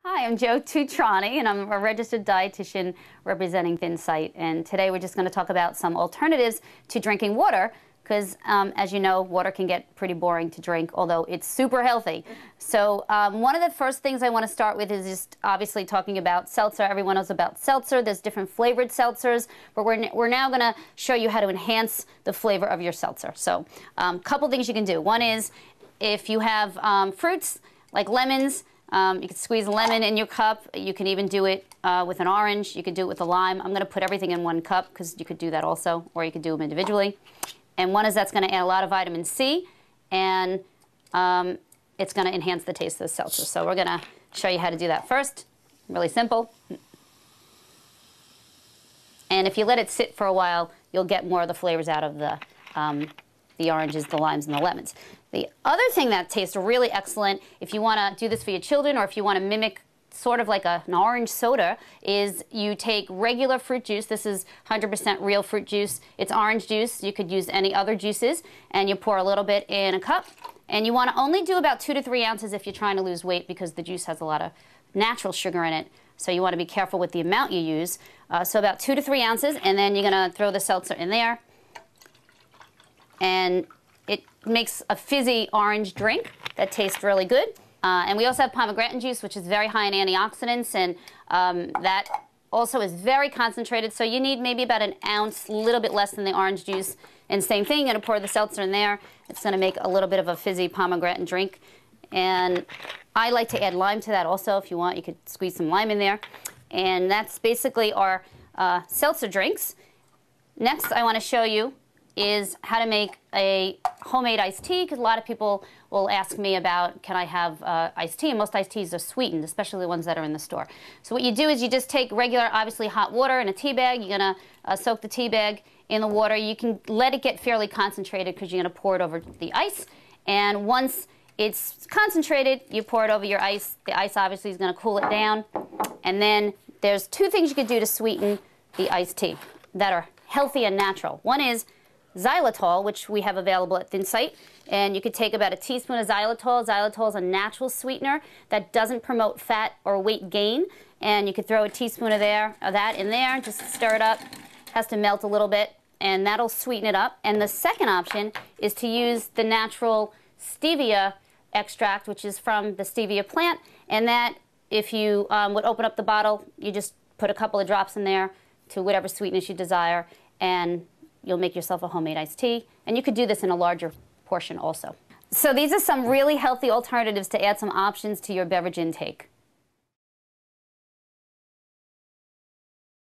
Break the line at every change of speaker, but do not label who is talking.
Hi, I'm Jo Tutrani, and I'm a registered dietitian representing Thinsight. And today we're just going to talk about some alternatives to drinking water, because as you know, water can get pretty boring to drink, although it's super healthy. So one of the first things I want to start with is just obviously talking about seltzer. Everyone knows about seltzer. There's different flavored seltzers, but we're now going to show you how to enhance the flavor of your seltzer. So a couple things you can do. One is if you have fruits like lemons, you can squeeze a lemon in your cup. You can even do it with an orange. You could do it with a lime. I'm going to put everything in one cup because you could do that also, or you could do them individually. And one is that's going to add a lot of vitamin C, and it's going to enhance the taste of the seltzer. So we're going to show you how to do that first. Really simple. And if you let it sit for a while, you'll get more of the flavors out of the oranges, the limes, and the lemons. The other thing that tastes really excellent, if you want to do this for your children or if you want to mimic sort of like an orange soda, is you take regular fruit juice. This is 100% real fruit juice. It's orange juice. You could use any other juices, and you pour a little bit in a cup. And you want to only do about 2 to 3 ounces if you're trying to lose weight, because the juice has a lot of natural sugar in it. So you want to be careful with the amount you use. So about 2 to 3 ounces, and then you're going to throw the seltzer in there. And it makes a fizzy orange drink that tastes really good. And we also have pomegranate juice, which is very high in antioxidants, and that also is very concentrated. So you need maybe about an ounce, a little bit less than the orange juice. And same thing, you're going to pour the seltzer in there. It's going to make a little bit of a fizzy pomegranate drink. And I like to add lime to that also. If you want, you could squeeze some lime in there. And that's basically our seltzer drinks. Next, I want to show you is how to make a homemade iced tea, because a lot of people will ask me about, can I have iced tea? And most iced teas are sweetened, especially the ones that are in the store. So what you do is you just take regular, obviously hot water in a tea bag. You're going to soak the tea bag in the water. You can let it get fairly concentrated because you're going to pour it over the ice. And once it's concentrated, you pour it over your ice. The ice obviously is going to cool it down. And then there's 2 things you could do to sweeten the iced tea that are healthy and natural. One is xylitol, which we have available at Thinsight, and you could take about a teaspoon of xylitol. Xylitol is a natural sweetener that doesn't promote fat or weight gain, and you could throw a teaspoon of that in there, just stir it up. It has to melt a little bit, and that'll sweeten it up. And the second option is to use the natural stevia extract, which is from the stevia plant, and that, if you would open up the bottle, you just put a couple of drops in there to whatever sweetness you desire, and you'll make yourself a homemade iced tea. And you could do this in a larger portion also. So these are some really healthy alternatives to add some options to your beverage intake.